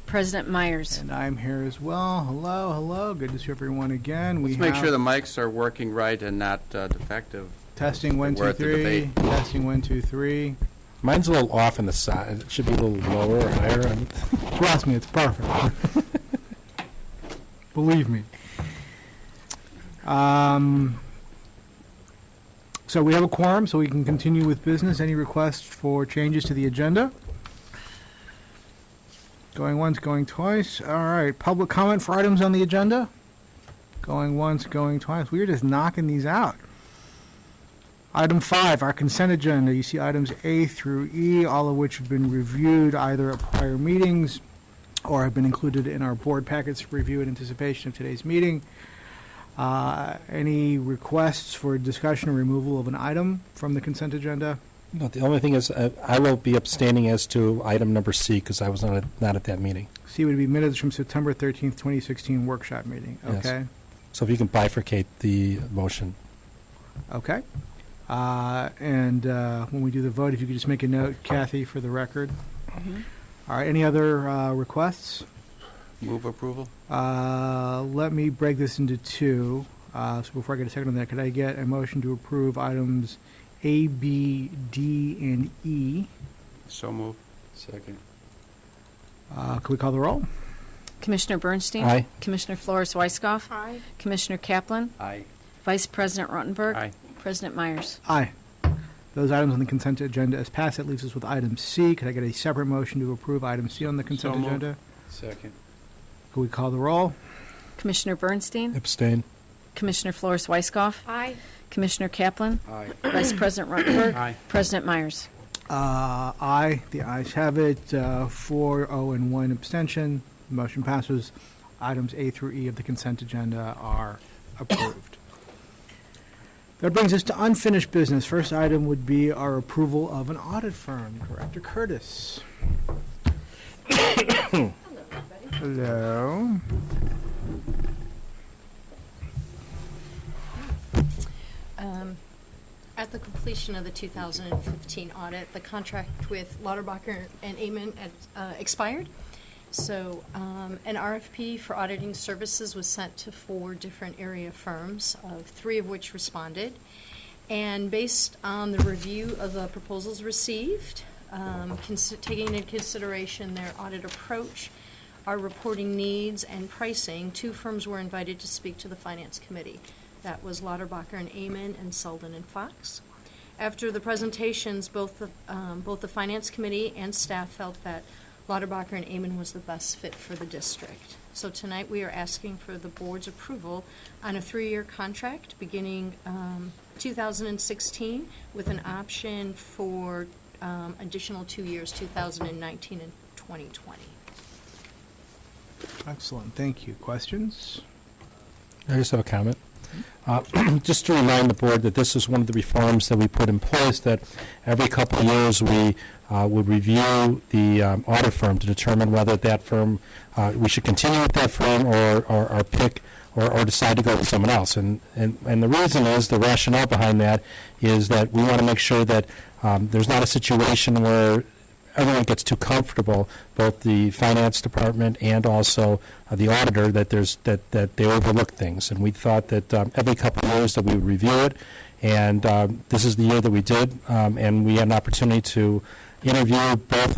President Myers. And I'm here as well. Hello, hello. Good to see everyone again. Let's make sure the mics are working right and not defective. Testing 1, 2, 3. Testing 1, 2, 3. Mine's a little off on the side. It should be a little lower or higher. Trust me, it's perfect. Believe me. So we have a quorum, so we can continue with business. Any requests for changes to the agenda? Going once, going twice. All right. Public comment for items on the agenda? Going once, going twice. We're just knocking these out. Item 5, our consent agenda. You see items A through E, all of which have been reviewed either at prior meetings or have been included in our board packets for review in anticipation of today's meeting. Any requests for discussion or removal of an item from the consent agenda? No, the only thing is I will be abstaining as to item number C because I was not at that meeting. C would be minutes from September 13th, 2016 workshop meeting. Okay. Yes. So if you can bifurcate the motion. Okay. And when we do the vote, if you could just make a note, Kathy, for the record. Mm-hmm. All right. Any other requests? Move approval. Let me break this into two. So before I get a second on that, could I get a motion to approve items A, B, D, and E? So move. Second. Could we call the roll? Commissioner Bernstein? Aye. Commissioner Flores-Weiskopf? Aye. Commissioner Kaplan? Aye. Vice President Rottenberg? Aye. President Myers. Aye. Those items on the consent agenda as passed. That leaves us with item C. Could I get a separate motion to approve item C on the consent So moved. agenda? Second. Could we call the roll? Commissioner Bernstein? Abstain. Commissioner Flores-Weiskopf? Aye. Commissioner Kaplan? Aye. Vice President Rottenberg? Aye. President Myers. Aye. The ayes have it. 4, 0, and 1 abstention. Motion passes. Items A through E of the consent agenda are approved. That brings us to unfinished business. First item would be our approval of an audit firm. Director Curtis. Hello, everybody. Hello. At the completion of the 2015 audit, the contract with Lauterbach and Amon expired. So an RFP for auditing services was sent to 4 different area firms, 3 of which responded. And based on the review of the proposals received, taking into consideration their audit approach, our reporting needs, and pricing, 2 firms were invited to speak to the Finance Committee. That was Lauterbach and Amon and Selden and Fox. After the presentations, both the Finance Committee and staff felt that Lauterbach and Amon was the best fit for the district. So tonight we are asking for the board's approval on a 3-year contract beginning 2016 with an option for additional 2 years, 2019 and 2020. Excellent. Thank you. Questions? I just have a comment. Just to remind the board that this is one of the reforms that we put in place, that every couple of years we would review the audit firm to determine whether that firm, we should continue with that firm or pick or decide to go with someone else. And the reason is, the rationale behind that is that we want to make sure that there's not a situation where everyone gets too comfortable, both the finance department and also the auditor, that they overlook things. And we thought that every couple of years that we would review it, and this is the year that we did, and we had an opportunity to interview both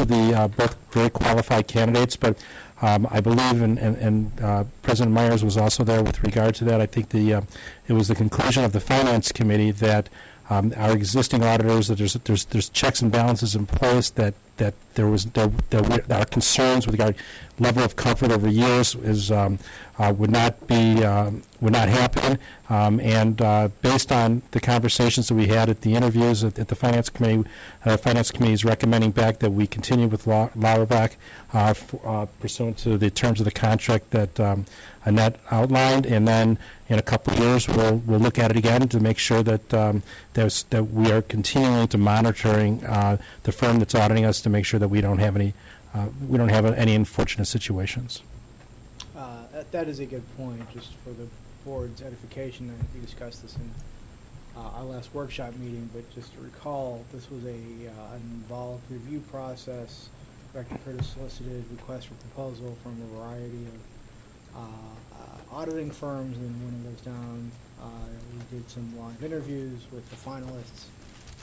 very qualified candidates. But I believe, and President Myers was also there with regard to that. I think it was the conclusion of the Finance Committee that our existing auditors, that there's checks and balances in place, that our concerns with regard level of comfort over years would not happen. And based on the conversations that we had at the interviews at the Finance Committee, Finance Committee is recommending back that we continue with Lauterbach pursuant to the terms of the contract that Annette outlined, and then in a couple of years we'll look at it again to make sure that that we are continuing to monitoring the firm that's auditing us to make sure that we don't have any unfortunate situations. That is a good point. Just for the board's edification, we discussed this in our last workshop meeting, but just to recall, this was an involved review process Director Curtis solicited requests for proposal from a variety of auditing firms, and when it goes down, we did some live interviews with the finalists,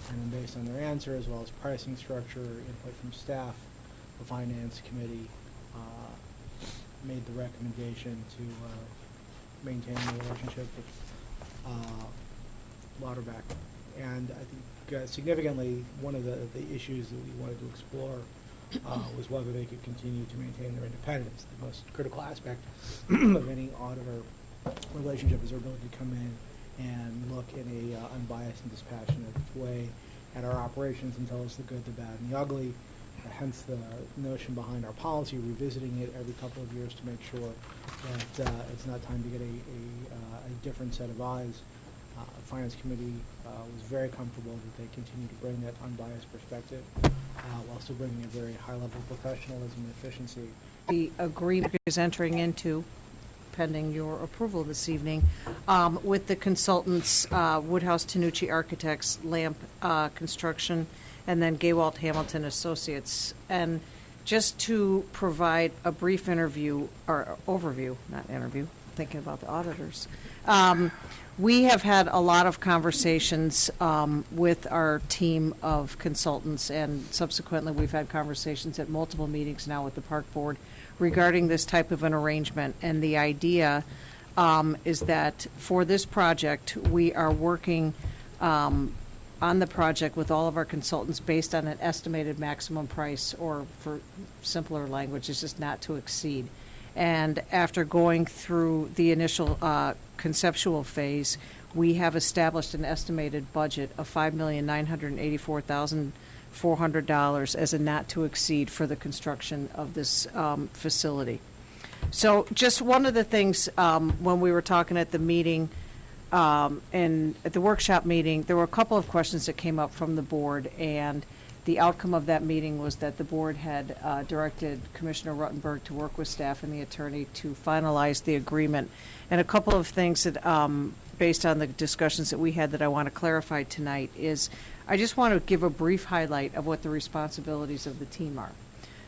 and then based on their answer, as well as pricing structure, input from staff, the finance committee made the recommendation to maintain the relationship with Lauterbach. And I think significantly, one of the issues that we wanted to explore was whether they could continue to maintain their independence. The most critical aspect of any auditor relationship is their ability to come in and look in a unbiased and dispassionate way at our operations and tell us the good, the bad, and the ugly. Hence the notion behind our policy, revisiting it every couple of years to make sure that it's not time to get a different set of eyes. The Finance Committee was very comfortable that they continue to bring that unbiased perspective while still bringing a very high level of professionalism and efficiency. The agreement is entering into, pending your approval this evening, with the consultants, Woodhouse Tanucci Architects, Lamp Construction, and then Gaywalt Hamilton Associates. And just to provide a brief interview, or overview, not interview, thinking about the auditors. We have had a lot of conversations with our team of consultants, and subsequently we've had conversations at multiple meetings now with the Park Board regarding this type of an arrangement. And the idea is that for this project, we are working on the project with all of our consultants based on an estimated maximum price, or for simpler language, it's just not to exceed. And after going through the initial conceptual phase, we have established an estimated budget of $5,984,400 as a not to exceed for the construction of this facility. So just one of the things when we were talking at the meeting, and at the workshop meeting, there were a couple of questions that came up from the board, and the outcome of that meeting was that the board had directed Commissioner Ruttenberg to work with staff and the attorney to finalize the agreement. And a couple of things that, based on the discussions that we had, that I want to clarify tonight is, I just want to give a brief highlight of what the responsibilities of the team are.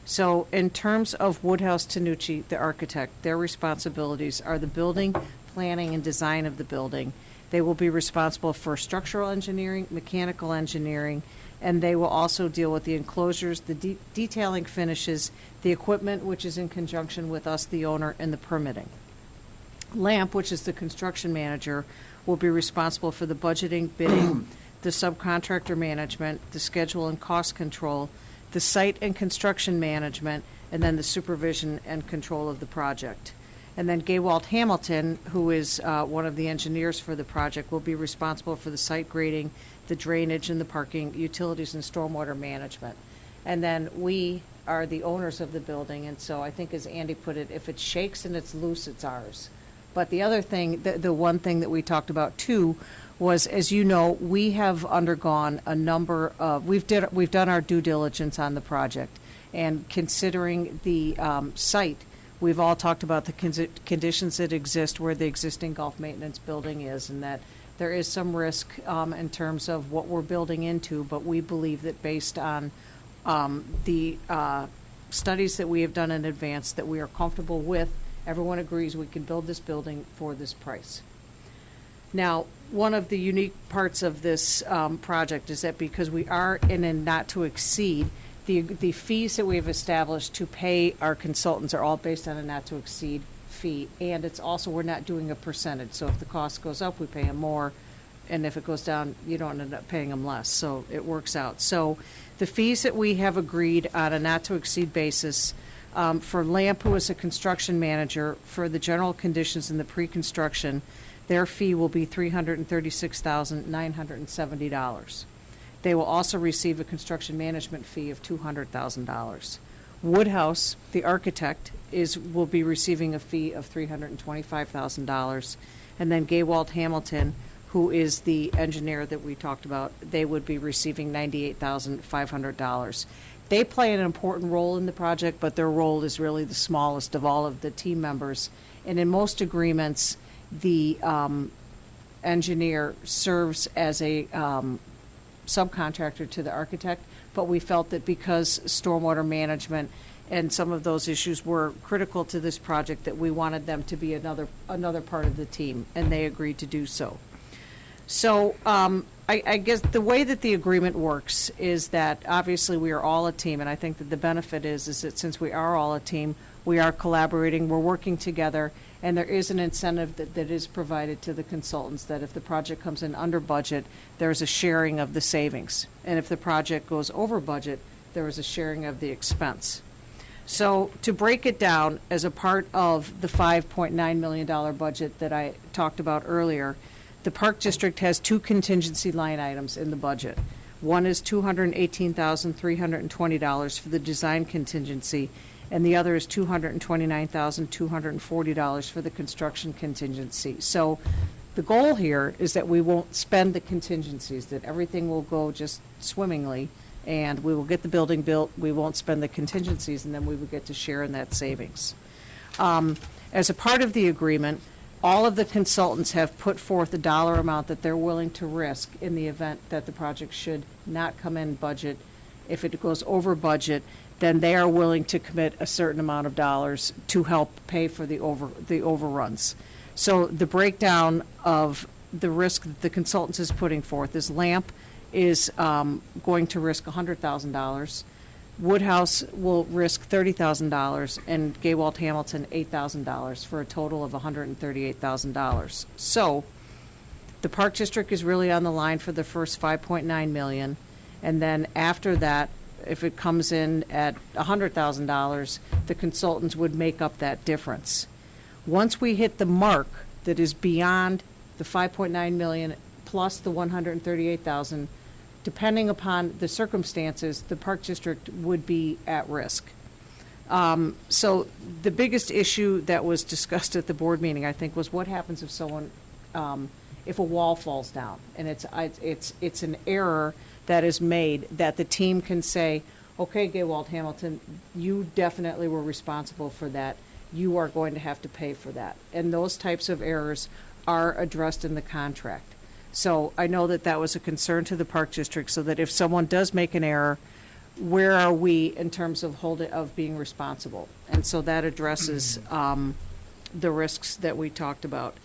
So in terms of Woodhouse Tanucci, the architect, their responsibilities are the building, planning, and design of the building. They will be responsible for structural engineering, mechanical engineering, and they will also deal with the enclosures, the detailing finishes, the equipment, which is in conjunction with us, the owner, and the permitting. Lamp, which is the construction manager, will be responsible for the budgeting, bidding, the subcontractor management, the schedule and cost control, the site and construction management, and then the supervision and control of the project. And then Gaywalt Hamilton, who is one of the engineers for the project, will be responsible for the site grading, the drainage and the parking, utilities and stormwater management. And then we are the owners of the building, and so I think, as Andy put it, if it shakes and it's loose, it's ours. But the other thing, the one thing that we talked about too, was, as you know, we have undergone a number of, we've done our due diligence on the project, and considering the site, we've all talked about the conditions that exist where the existing golf maintenance building is, and that there is some risk in terms of what we're building into, but we believe that based on the studies that we have done in advance, that we are comfortable with. Everyone agrees we can build this building for this price. Now, one of the unique parts of this project is that because we are in a not to exceed, the fees that we have established to pay our consultants are all based on a not to exceed fee, and it's also, we're not doing a percentage. So if the cost goes up, we pay them more, and if it goes down, you don't end up paying them less. So it works out. So the fees that we have agreed on a not to exceed basis, for Lamp, who is a construction manager, for the general conditions in the pre-construction, their fee will be $336,970. They will also receive a construction management fee of $200,000. Woodhouse, the architect, will be receiving a fee of $325,000. And then Gaywalt Hamilton, who is the engineer that we talked about, they would be receiving $98,500. They play an important role in the project, but their role is really the smallest of all of the team members. And in most agreements, the engineer serves as a subcontractor to the architect, but we felt that because stormwater management and some of those issues were critical to this project, that we wanted them to be another part of the team, and they agreed to do so. So I guess the way that the agreement works is that obviously we are all a team, and I think that the benefit is that since we are all a team, we are collaborating, we're working together, and there is an incentive that is provided to the consultants that if the project comes in under budget, there's a sharing of the savings. And if the project goes over budget, there is a sharing of the expense. So to break it down, as a part of the $5.9 million budget that I talked about earlier, the Park District has two contingency line items in the budget. One is $218,320 for the design contingency, and the other is $229,240 for the construction contingency. So the goal here is that we won't spend the contingencies, that everything will go just swimmingly, and we will get the building built, we won't spend the contingencies, and then we will get to share in that savings. As a part of the agreement, all of the consultants have put forth a dollar amount that they're willing to risk in the event that the project should not come in budget. If it goes over budget, then they are willing to commit a certain amount of dollars to help pay for the overruns. So the breakdown of the risk that the consultants is putting forth is LAMP is going to risk $100,000. Woodhouse will risk $30,000, and Gaywalt Hamilton $8,000 for a total of $138,000. So the Park District is really on the line for the first $5.9 million, and then after that, if it comes in at $100,000, the consultants would make up that difference. Once we hit the mark that is beyond the $5.9 million plus the $138,000, depending upon the circumstances, the Park District would be at risk. So the biggest issue that was discussed at the board meeting, I think, was what happens if someone, if a wall falls down, and it's an error that is made that the team can say, okay, Gaywalt Hamilton, you definitely were responsible for that. You are going to have to pay for that. And those types of errors are addressed in the contract. So I know that that was a concern to the Park District, so that if someone does make an error, where are we in terms of being responsible? And so that addresses the risks that we talked about.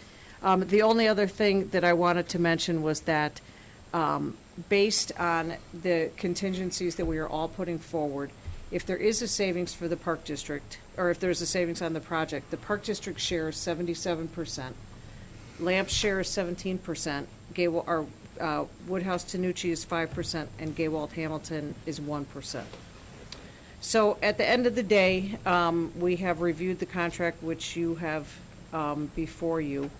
The only other thing that I wanted to mention was that based on the contingencies that we are all putting forward, if there is a savings for the Park District, or if there's a savings on the project, the Park District share is 77%, LAMP's share is 17%, Woodhouse Tanucci is 5%, and Gaywalt Hamilton is 1%. So at the end of the day, we have reviewed the contract which you have before you,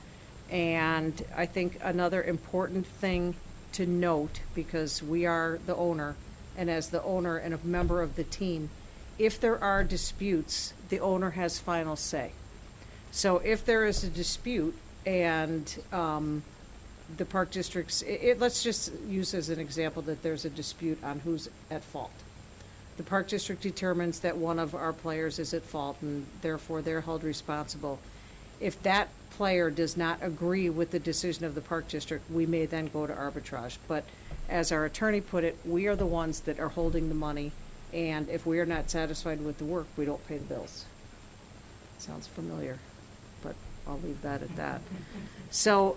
and I think another important thing to note, because we are the owner, and as the owner and a member of the team, if there are disputes, the owner has final say. So if there is a dispute and the Park District's, let's just use as an example that there's a dispute on who's at fault. The Park District determines that one of our players is at fault, and therefore they're held responsible. If that player does not agree with the decision of the Park District, we may then go to arbitrage. But as our attorney put it, we are the ones that are holding the money, and if we are not satisfied with the work, we don't pay the bills. Sounds familiar, but I'll leave that at that. So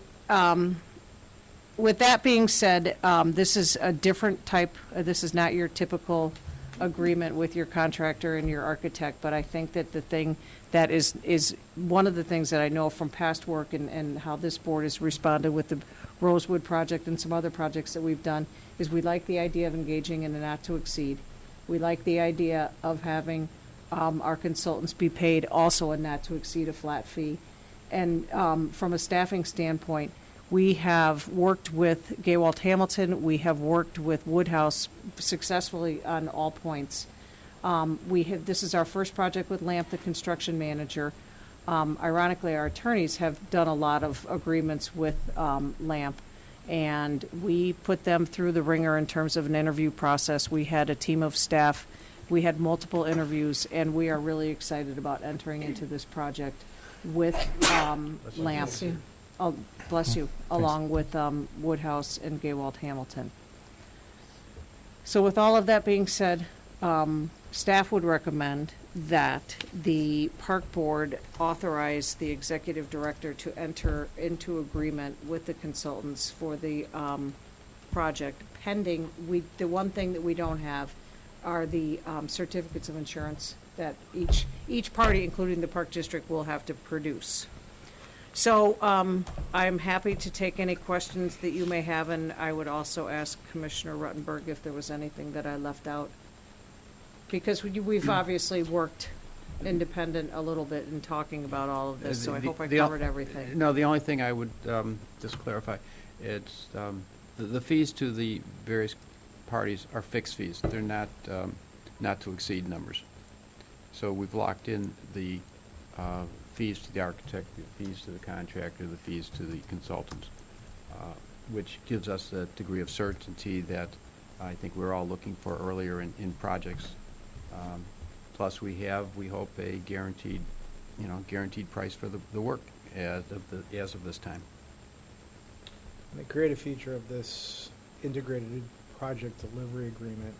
with that being said, this is a different type, this is not your typical agreement with your contractor and your architect, but I think that the thing that is one of the things that I know from past work and how this board has responded with the Rosewood project and some other projects that we've done is we like the idea of engaging in a not to exceed. We like the idea of having our consultants be paid also a not to exceed a flat fee. And from a staffing standpoint, we have worked with Gaywalt Hamilton. We have worked with Woodhouse successfully on all points. This is our first project with LAMP, the construction manager. Ironically, our attorneys have done a lot of agreements with LAMP, and we put them through the ringer in terms of an interview process. We had a team of staff. We had multiple interviews, and we are really excited about entering into this project with LAMP. Oh, bless you, along with Woodhouse and Gaywalt Hamilton. So with all of that being said, staff would recommend that the park board authorize the executive director to enter into agreement with the consultants for the project pending. The one thing that we don't have are the certificates of insurance that each party, including the park district, will have to produce. So I'm happy to take any questions that you may have, and I would also ask Commissioner Ruttenberg if there was anything that I left out. Because we've obviously worked independent a little bit in talking about all of this, so I hope I covered everything. No, the only thing I would just clarify, it's the fees to the various parties are fixed fees. They're not to exceed numbers. So we've locked in the fees to the architect, the fees to the contractor, the fees to the consultants, which gives us a degree of certainty that I think we're all looking for earlier in projects. Plus, we have, we hope, a guaranteed price for the work as of this time. And the creative feature of this integrated project delivery agreement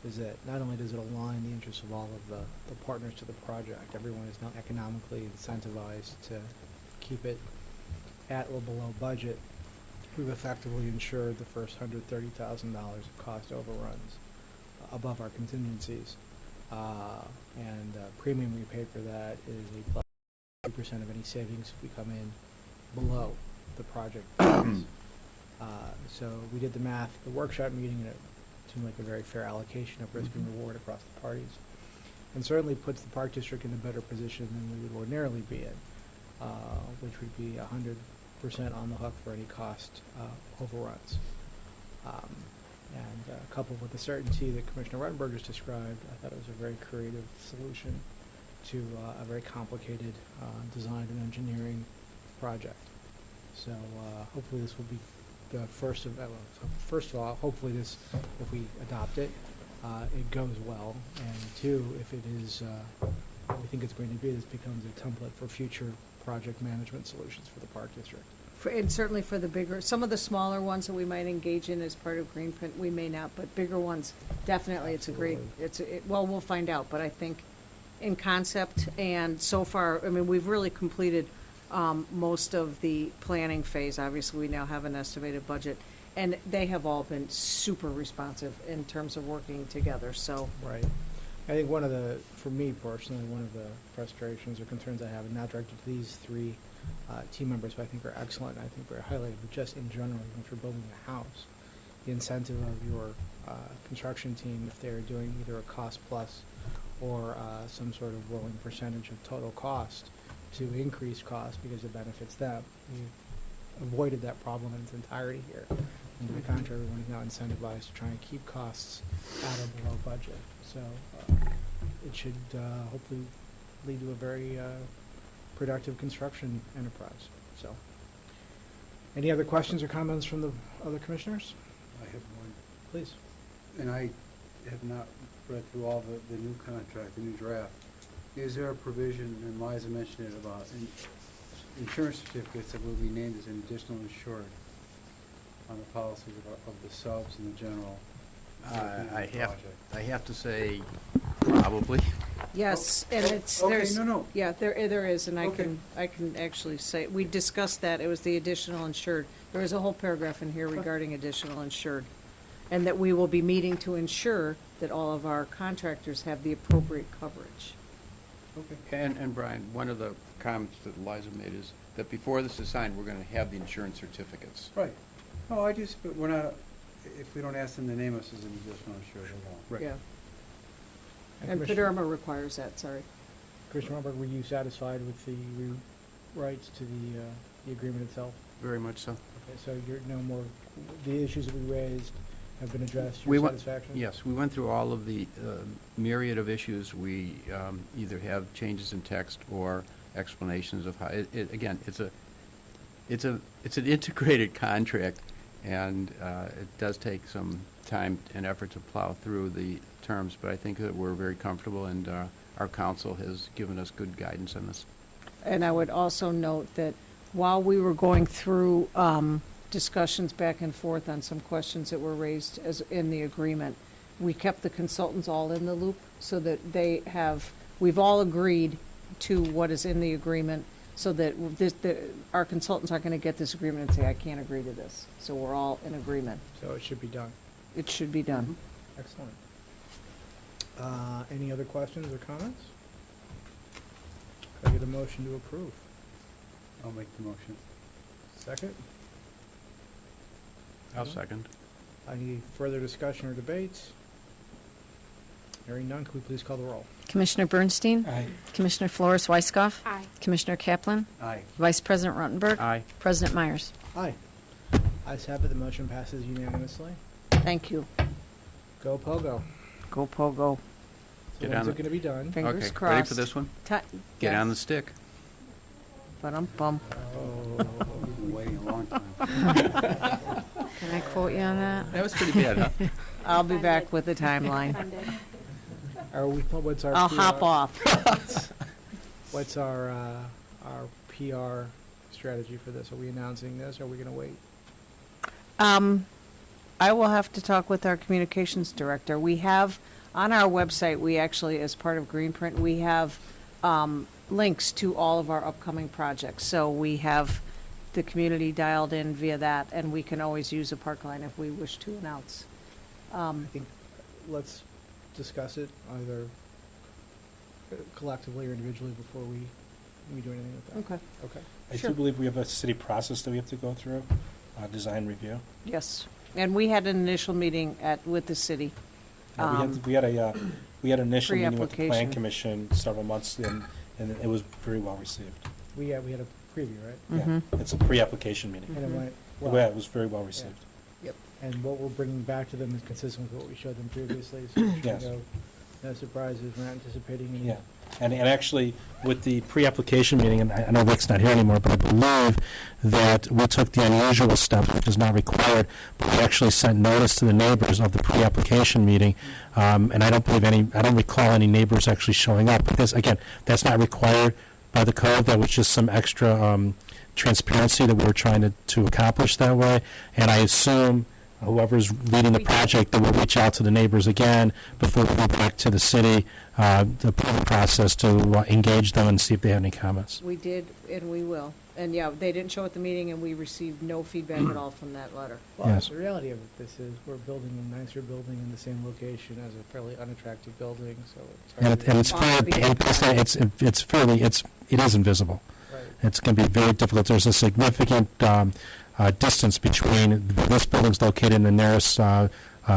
is that not only does it align the interests of all of the partners to the project, everyone is now economically incentivized to keep it at or below budget. We've effectively insured the first $130,000 of cost overruns above our contingencies. And premium we paid for that is a plus 2% of any savings if we come in below the project price. So we did the math at the workshop meeting, and it seemed like a very fair allocation of risk and reward across the parties, and certainly puts the park district in a better position than we would ordinarily be in, which would be 100% on the hook for any cost overruns. And coupled with the certainty that Commissioner Ruttenberg just described, I thought it was a very creative solution to a very complicated design and engineering project. So hopefully this will be the first of, first of all, hopefully this, if we adopt it, it goes well. And two, if it is what we think it's going to be, this becomes a template for future project management solutions for the park district. And certainly for the bigger, some of the smaller ones that we might engage in as part of Greenprint, we may not, but bigger ones, definitely, it's a great, well, we'll find out, but I think in concept and so far, I mean, we've really completed most of the planning phase. Obviously, we now have an estimated budget, and they have all been super responsive in terms of working together, so. Right. I think one of the, for me personally, one of the frustrations or concerns I have, and not directed to these three team members, who I think are excellent, and I think they're highlighted, but just in general, even if you're building a house, the incentive of your construction team, if they're doing either a cost plus or some sort of rolling percentage of total cost, to increase cost because it benefits them. We've avoided that problem in its entirety here. And to the contrary, everyone is now incentivized to try and keep costs at or below budget. So it should hopefully lead to a very productive construction enterprise. So, any other questions or comments from the other commissioners? I have one, Please. and I have not read through all the new contract, the new draft. Is there a provision, and Liza mentioned it, about insurance certificates that will be named as an additional insured on the policies of the subs and the general? I have to say, probably. Yes, and it's, Okay, there's, no. yeah, there is, and Okay. I can actually say, we discussed that, it was the additional insured. There is a whole paragraph in here regarding additional insured, and that we will be meeting to ensure that all of our contractors have the appropriate coverage. Okay. And Brian, one of the comments that Liza made is that before this is signed, we're going to have the insurance certificates. Right. No, but we're not, if we don't ask them to name us as an additional insured, they won't. Right. Yeah, and Commissioner- PDERMA requires that, sorry. Commissioner Romberg, were you satisfied with the rights to the agreement itself? Very much so. Okay, so you're no more, the issues that we raised have been addressed to We your went- satisfaction? Yes, we went through all of the myriad of issues. We either have changes in text or explanations of how, again, it's an integrated contract, and it does take some time and effort to plow through the terms, but I think that we're very comfortable, and our counsel has given us good guidance on this. And I would also note that while we were going through discussions back and forth on some questions that were raised as in the agreement. We kept the consultants all in the loop so that we've all agreed to what is in the agreement so that our consultants aren't going to get this agreement and say, I can't agree to this. So we're all in agreement. So it should be done. It should be done. Excellent. Any other questions or comments? Could I get a motion to approve? I'll make the motion. Second? I'll second. Any further discussion or debates? Hearing none, could we please call the roll? Commissioner Bernstein? Aye. Commissioner Flores Weiskopf? Aye. Commissioner Kaplan? Aye. Vice President Ruttenberg? Aye. President Myers? Aye. Ayes have it, the motion passes unanimously. Thank you. Go Pogo. Go Pogo. So Get when's on it it. going to be done? Fingers Okay, crossed. ready for this one? Get on the stick. Ba-dum-bum. Oh. We've been waiting a long time. Can I quote you on that? That was pretty bad, huh? I'll be back with the timeline. What's our I'll PR hop off. What's our PR strategy for this? Are we announcing this, or are we going to wait? I will have to talk with our communications director. We have, on our website, we actually, as part of Greenprint, we have links to all of our upcoming projects. So we have the community dialed in via that, and we can always use a park line if we wish to announce. I think let's discuss it either collectively or individually before we do anything with that. Okay. Okay. I Sure. do believe we have a city process that we have to go through, design review. Yes. And we had an initial meeting with the city. We had an initial meeting with the Plan Pre-application. Commission several months in, and it was very well received. We had a preview, right? Mhm. Yeah, it's a pre-application meeting. And it Mhm. went Yeah, well. it was very well received. And what we're bringing back to them is consistent with what we showed them previously. So there should Yes. go no surprises. We're not anticipating any. Yeah, and actually, with the pre-application meeting, and I know Rick's not here anymore, but I believe that we took the unusual step, which is not required, but we actually sent notice to the neighbors of the pre-application meeting, and I don't recall any neighbors actually showing up. But this, again, that's not required by the code. That was just some extra transparency that we were trying to accomplish that way, and I assume whoever's leading the project, that will reach out to the neighbors again before we go back to the city, the approval process to engage them and see if they have any comments. We did, and we will. And yeah, they didn't show at the meeting, and we received no feedback at all from that letter. Well, Yes. the reality of this is we're building a nicer building in the same location as a fairly unattractive building, so it's And hard it, to- and it's fairly, it is invisible. Right. It's going to be very difficult. There's a significant distance between where this building's located and the nearest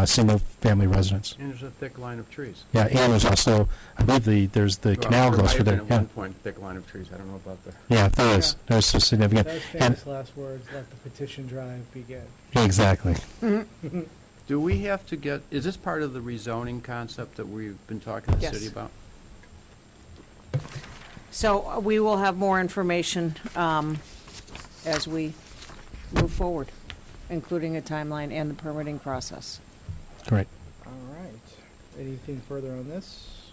single-family residence. And there's a thick line of trees. Yeah, and there's also, I believe there's the Well, canal there goes might through have there. been at Yeah, one point, thick line of trees. I don't know about the. yeah, there is. Yeah. There's a significant. Those And famous last words, let the petition drive begin. exactly. Do we have to get, is this part of the rezoning concept that we've been talking to the Yes. city about? So we will have more information as we move forward, including a timeline and the permitting process. Great. All right. Anything further on this?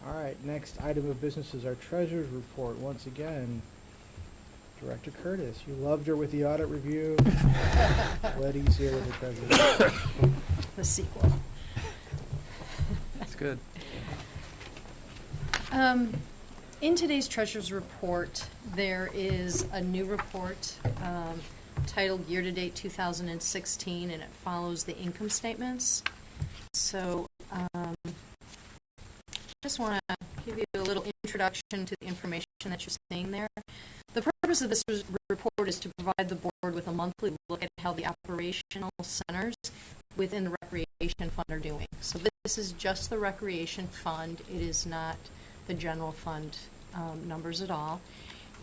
All right, next item of business is our treasurer's report. Once again, Director Curtis, you loved her with the audit review. Letty's here with the treasurer's report. The sequel. That's good. In today's treasurer's report, there is a new report titled Year-to-Date 2016, and it follows the income statements. So just want to give you a little introduction to the information that you're seeing there. The purpose of this report is to provide the board with a monthly look at how the operational centers within the recreation fund are doing. So this is just the recreation fund. It is not the general fund numbers at all.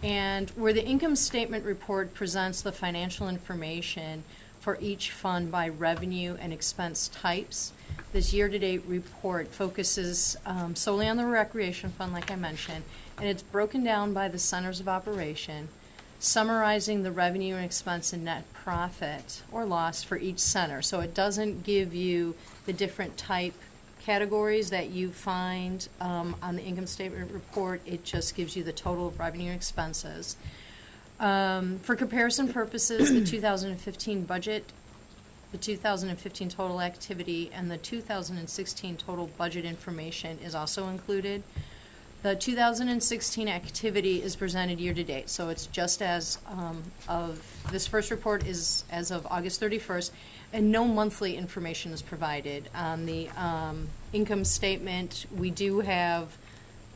And where the income statement report presents the financial information for each fund by revenue and expense types, this year-to-date report focuses solely on the recreation fund, like I mentioned, and it's broken down by the centers of operation, summarizing the revenue and expense and net profit or loss for each center. So it doesn't give you the different type categories that you find on the income statement report. It just gives you the total of revenue and expenses. For comparison purposes, the 2015 budget, the 2015 total activity, and the 2016 total budget information is also included. The 2016 activity is presented year-to-date, so it's just as this first report is as of August 31st, and no monthly information is provided. On the income statement, we do have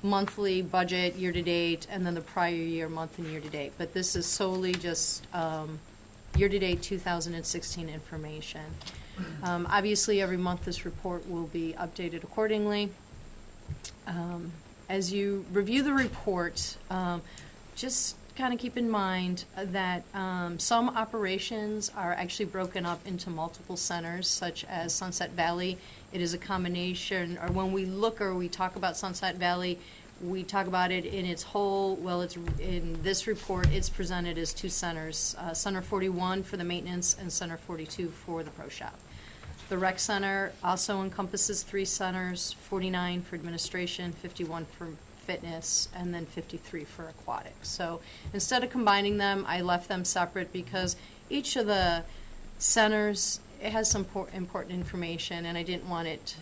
monthly budget year-to-date, and then the prior year month and year-to-date, but this is solely just year-to-date 2016 information. Obviously, every month this report will be updated accordingly. As you review the report, just kind of keep in mind that some operations are actually broken up into multiple centers, such as Sunset Valley. It is a combination, or when we look or we talk about Sunset Valley, we talk about it in its whole. Well, it's in this report, it's presented as two centers, Center 41 for the maintenance and Center 42 for the pro shop. The rec center also encompasses 3 centers, 49 for administration, 51 for fitness, and then 53 for aquatics. So instead of combining them, I left them separate because each of the centers, it has some important information, and I didn't want it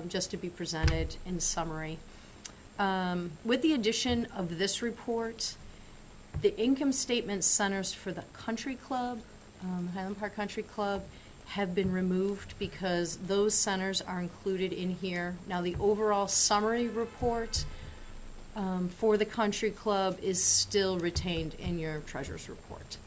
just to be presented in summary. With the addition of this report, the income statement centers for the country club, Highland Park Country Club, have been removed because those centers are included in here. Now, the overall summary report for the country club is still retained in your treasurer's report.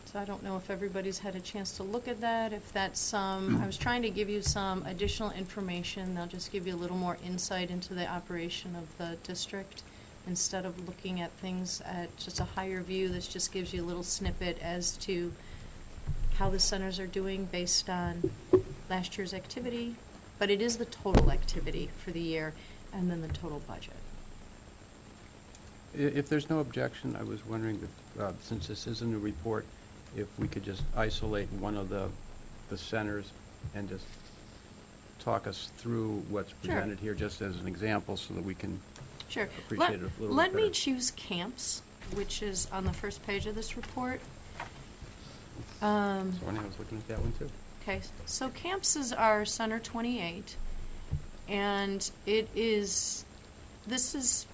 So I don't know if everybody's had a chance to look at that, if that's I was trying to give you some additional information. They'll just give you a little more insight into the operation of the district. Instead of looking at things at just a higher view, this just gives you a little snippet as to how the centers are doing based on last year's activity. But it is the total activity for the year and then the total budget. If there's no objection, I was wondering if, since this is a new report, if we could just isolate one of the centers and just talk us through what's Sure. presented here, just as an example, so that we can Sure. appreciate it a little bit Let me better. choose camps, which is on the first page of this report. So I was looking at that one too. Okay, so camps is our Center 28, and it is,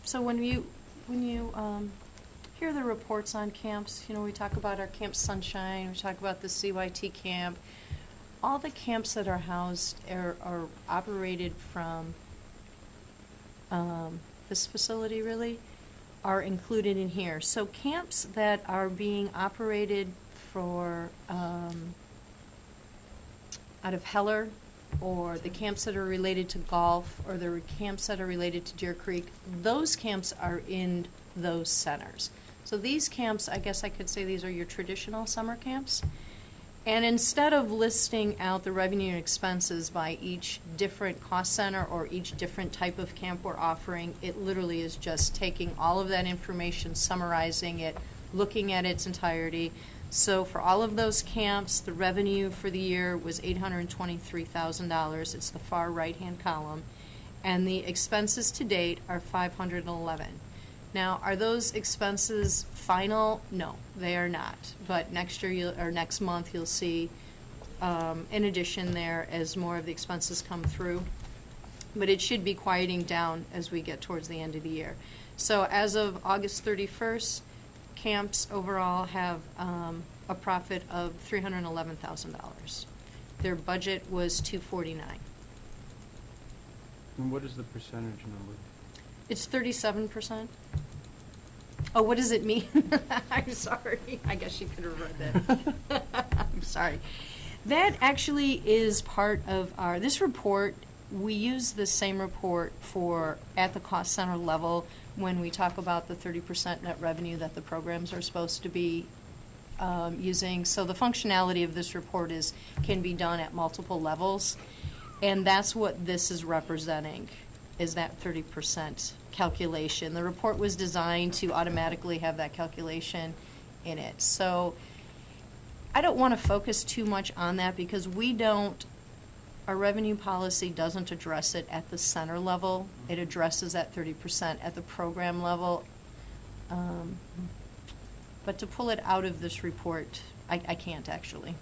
so when you hear the reports on camps, you know, we talk about our Camp Sunshine, we talk about the CYT camp, all the camps that are housed are operated from this facility, really, are included in here. So camps that are being operated for out of Heller, or the camps that are related to golf, or the camps that are related to Deer Creek, those camps are in those centers. So these camps, I guess I could say these are your traditional summer camps. And instead of listing out the revenue and expenses by each different cost center or each different type of camp we're offering, it literally is just taking all of that information, summarizing it, looking at its entirety. So for all of those camps, the revenue for the year was $823,000. It's the far right-hand column. And the expenses to date are $511. Now, are those expenses final? No, they are not. But next year, or next month, you'll see in addition there as more of the expenses come through. But it should be quieting down as we get towards the end of the year. So as of August 31st, camps overall have a profit of $311,000. Their budget was $249,000. And what is the percentage number? It's 37%. Oh, what does it mean? I'm sorry. I guess you could have read that. I'm sorry. That actually is part of this report. We use the same report for at the cost center level when we talk about the 30% net revenue that the programs are supposed to be using. So the functionality of this report can be done at multiple levels, and that's what this is representing, is that 30% calculation. The report was designed to automatically have that calculation in it. So I don't want to focus too much on that because our revenue policy doesn't address it at the center level. It addresses that 30% at the program level. But to pull it out of this report, I can't actually.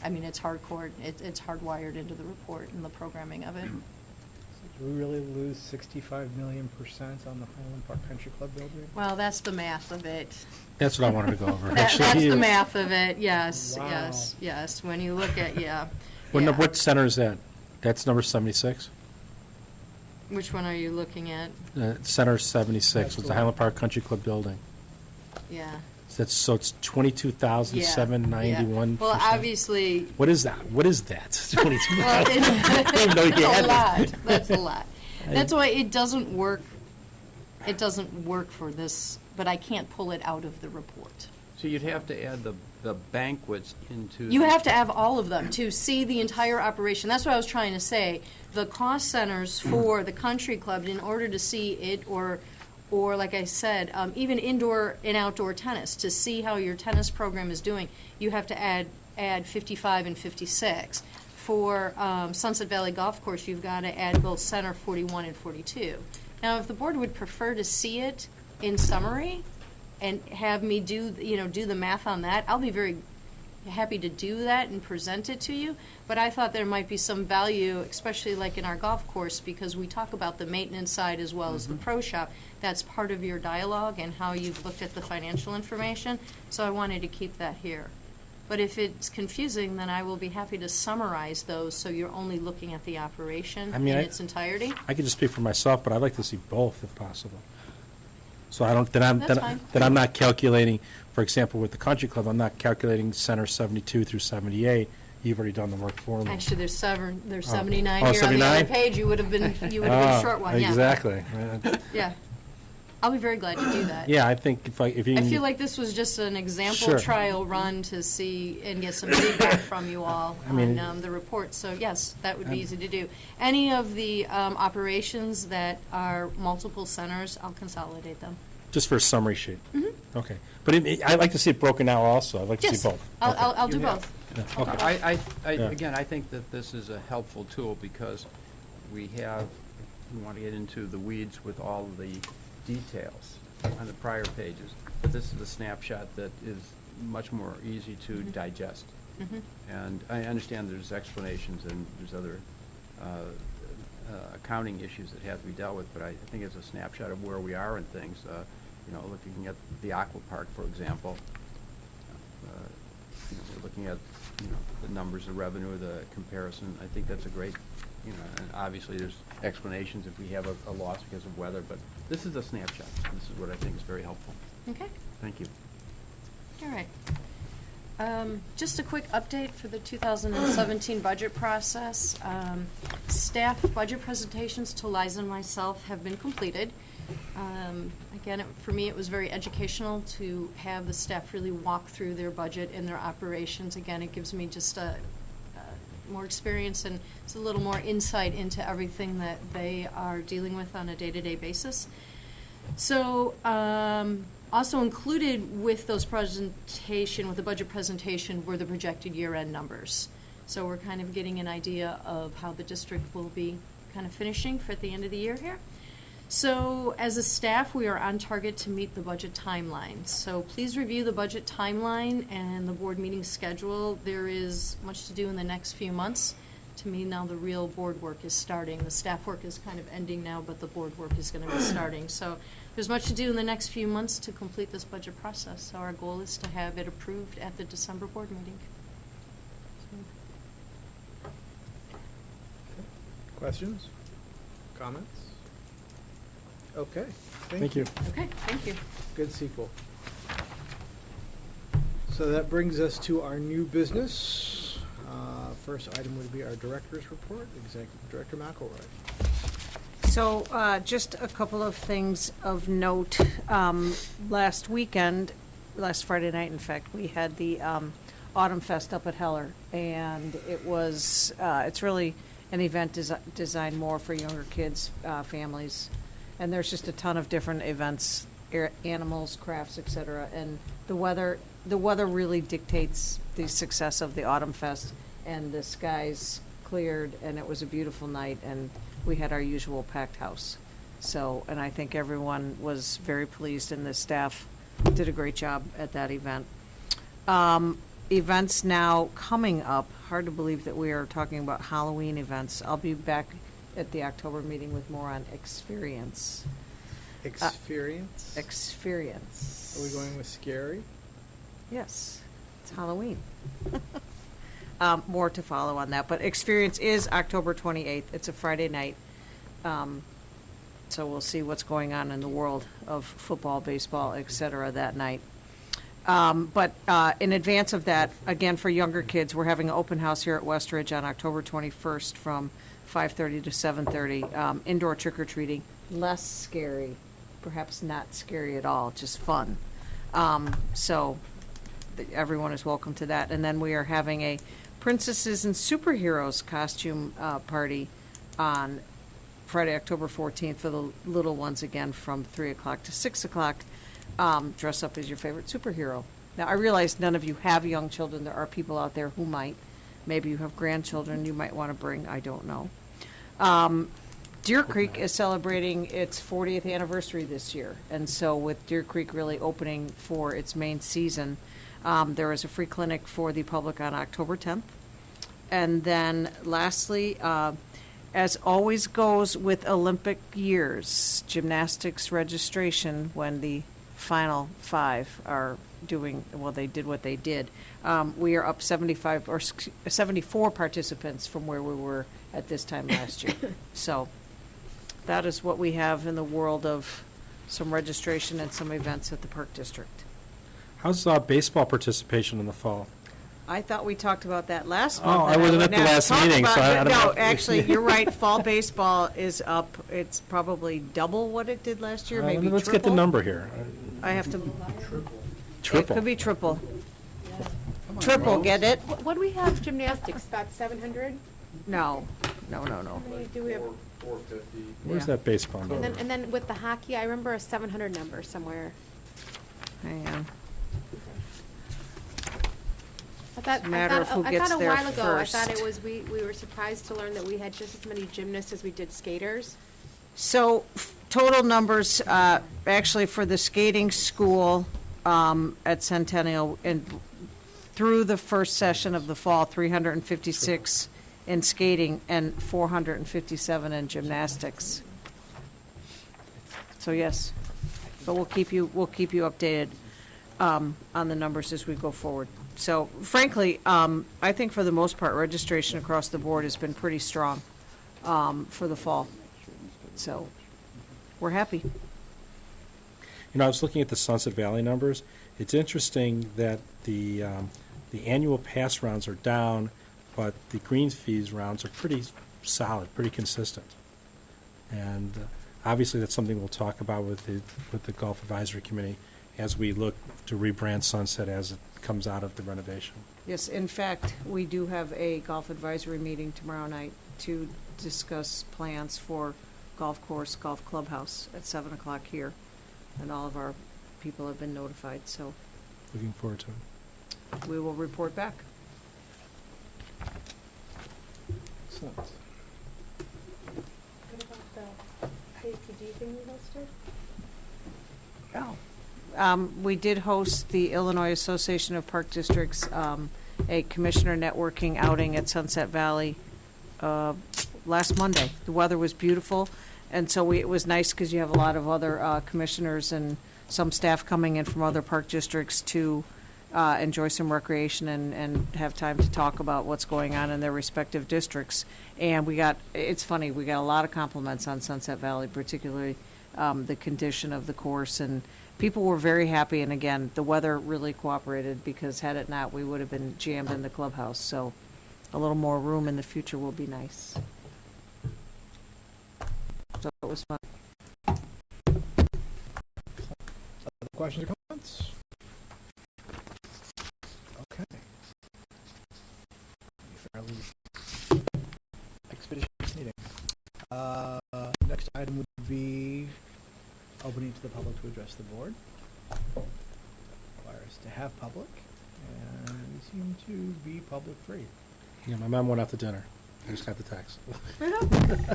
I mean, it's hardcore, it's hardwired into the report and the programming of it. Do we really lose 65 million % on the Highland Park Country Club building? Well, that's the math of it. That's what I wanted to go over. That's Actually, the math of it, yes, Wow. yes, yes. When you look at, yeah. What, yeah. what center is that? That's number 76? Which one are you looking at? Center 76, That's it's the the one. Highland Park Country Club building. Yeah. So it's 22,791. Well, obviously, What is that? What is that? 22,000. well, I didn't even know you it's had a that. lot. That's a lot. That's why it doesn't work. It doesn't work for this, but I can't pull it out of the report. So you'd have to add the banquets into. You have to have all of them to see the entire operation. That's what I was trying to say. The cost centers for the country club, in order to see it, or like I said, even indoor and outdoor tennis, to see how your tennis program is doing, you have to add 55 and 56. For Sunset Valley Golf Course, you've got to add both center 41 and 42. Now, if the board would prefer to see it in summary and have me do the math on that, I'll be very happy to do that and present it to you. But I thought there might be some value, especially like in our golf course, because we talk about the maintenance side as well as the pro shop. That's part of your dialogue and how you've looked at the financial information. So I wanted to keep that here. But if it's confusing, then I will be happy to summarize those so you're only looking at the operation I mean, in I- its entirety. I could just speak for myself, but I'd like to see both if possible. So I don't, then That's fine. I'm not calculating, for example, with the country club, I'm not calculating center 72 through 78. You've already done the work for me. Actually, there's 79 Oh, here on the other 79? page. You would have been Ah, short one, yeah. Exactly. Yeah. I'll be very glad to do that. Yeah, I think if you. I feel like this was just an example Sure. trial run to see and get some feedback from you all I mean- on the report. So yes, that would be easy to do. Any of the operations that are multiple centers, I'll consolidate them. Just for a summary sheet? Okay. But I'd like to see it broken out also. I'd like to Yes, see both. I'll, Okay. I'll do You have- both. Yeah, okay. Yeah. Again, I think that this is a helpful tool because we want to get into the weeds with all of the details on the prior pages. But this is a snapshot that is much more easy to digest. Mhm. And I understand there's explanations and there's other accounting issues that have to be dealt with, but I think it's a snapshot of where we are in things. Looking at the Aqua Park, for example, we're looking at, the numbers, the revenue, the comparison. I think that's a great, and obviously there's explanations if we have a loss because of weather, but this is a snapshot. This is what I think is very helpful. Okay. Thank you. All right. Just a quick update for the 2017 budget process. Staff budget presentations to Liza and myself have been completed. Again, for me, it was very educational to have the staff really walk through their budget and their operations. Again, it gives me just more experience and it's a little more insight into everything that they are dealing with on a day-to-day basis. So, also included with those with the budget presentation, were the projected year-end numbers. So we're kind of getting an idea of how the district will be kind of finishing for at the end of the year here. So as a staff, we are on target to meet the budget timeline. So please review the budget timeline and the board meeting schedule. There is much to do in the next few months. To me, now the real board work is starting. The staff work is kind of ending now, but the board work is going to be starting. So there's much to do in the next few months to complete this budget process. So our goal is to have it approved at the December board meeting. Questions? Comments? Okay. Thank you. Okay, thank you. Good sequel. So that brings us to our new business. First item would be our director's report, Executive Director McElroy. So, just a couple of things of note. Last Friday night, in fact, we had the Autumn Fest up at Heller, and it was, it's really an event designed more for younger kids, families, and there's just a ton of different events, animals, crafts, et cetera, and the weather really dictates the success of the Autumn Fest, and the skies cleared, and it was a beautiful night, and we had our usual packed house. So, and I think everyone was very pleased, and the staff did a great job at that event. Events now coming up. Hard to believe that we are talking about Halloween events. I'll be back at the October meeting with more on experience. Experience? Experience. Are we going with scary? Yes, it's Halloween. More to follow on that, but experience is October 28th. It's a Friday night. So we'll see what's going on in the world of football, baseball, et cetera, that night. But in advance of that, again, for younger kids, we're having an open house here at Westridge on October 21st from 5:30 to 7:30. Indoor trick-or-treating, less scary, perhaps not scary at all, just fun. So everyone is welcome to that. And then we are having a Princesses and Superheroes costume party on Friday, October 14th for the little ones, again, from 3 o'clock to 6 o'clock. Dress up as your favorite superhero. Now, I realize none of you have young children. There are people out there who might. Maybe you have grandchildren you might want to bring. I don't know. Deer Creek is celebrating its 40th anniversary this year. And so with Deer Creek really opening for its main season, there is a free clinic for the public on October 10th. And then lastly, as always goes with Olympic years, gymnastics registration, when the final five are doing, well, they did what they did. We are up 74 participants from where we were at this time last year. So that is what we have in the world of some registration and some events at the Park District. How's baseball participation in the fall? I thought we talked about that last Oh, month. I and wasn't would at the not last talk meeting, about so I it. don't No, know. actually, you're right. Fall baseball is up. It's probably double what it did last year, maybe Let's get the triple. number here. I have to, Triple. it could be triple. Triple, get it? What do we have gymnastics, about 700? No. How many do we have? Where's Yeah. that baseball number? And then with the hockey, I remember a 700 number somewhere. Hang on. I thought, It's a matter of who I gets thought a there while ago, I thought first. it was, we were surprised to learn that we had just as many gymnasts as we did skaters. So total numbers, actually for the skating school at Centennial, and through the first session of the fall, 356 in skating and 457 in gymnastics. So yes, but we'll keep you updated on the numbers as we go forward. So frankly, I think for the most part, registration across the board has been pretty strong for the fall. So we're happy. You know, I was looking at the Sunset Valley numbers. It's interesting that the annual pass rounds are down, but the green fees rounds are pretty solid, pretty consistent. And obviously, that's something we'll talk about with the Golf Advisory Committee as we look to rebrand Sunset as it comes out of the renovation. Yes, in fact, we do have a golf advisory meeting tomorrow night to discuss plans for golf course, golf clubhouse at 7 o'clock here. And all of our people have been notified, so Looking forward to it. we will report back. Excellent. What about the APD thing we hosted? We did host the Illinois Association of Park Districts, a commissioner networking outing at Sunset Valley last Monday. The weather was beautiful, and so it was nice because you have a lot of other commissioners and some staff coming in from other park districts to enjoy some recreation and have time to talk about what's going on in their respective districts. And it's funny, we got a lot of compliments on Sunset Valley, particularly the condition of the course, and people were very happy. And again, the weather really cooperated, because had it not, we would have been jammed in the clubhouse. So a little more room in the future will be nice. So it was fun. Other questions or comments? Okay. Fairly expeditious meeting. Next item would be opening to the public to address the board. Requires to have public, and we seem to be public free. Yeah, my mom went out to dinner. I just got the text.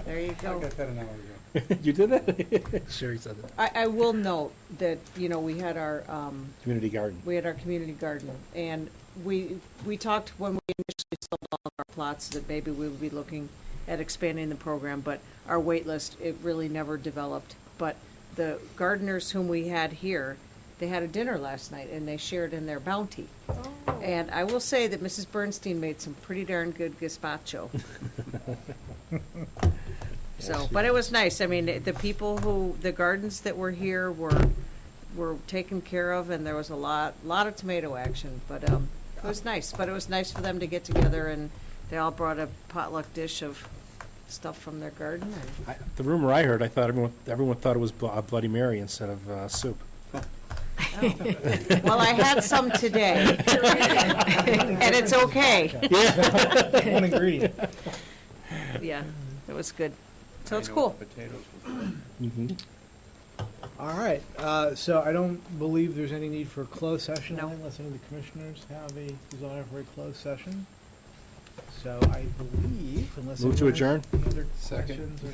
There you I go. got that an hour ago. You did that? Sherry said that. I will note that, we had our, Community garden. community garden, and we talked when we initially sold all of our plots that maybe we would be looking at expanding the program, but our wait list, it really never developed. But the gardeners whom we had here, they had a dinner last night, and they shared in their bounty. And I will say that Mrs. Bernstein made some pretty darn good gazpacho. So, but it was nice. I mean, the gardens that were here were taken care of, and there was a lot of tomato action. But it was nice. But it was nice for them to get together, and they all brought a potluck dish of stuff from their garden. And The rumor I heard, I thought everyone thought it was Bloody Mary instead of soup. well, I had some today, and it's okay. One ingredient. Yeah, it was good. So it's I know cool. Potatoes. Mm-hmm. All right, so I don't believe there's any need for a closed session No. unless any of the commissioners have a desire for a closed session. So I believe, unless Move to anyone has adjourn. any other Second. questions or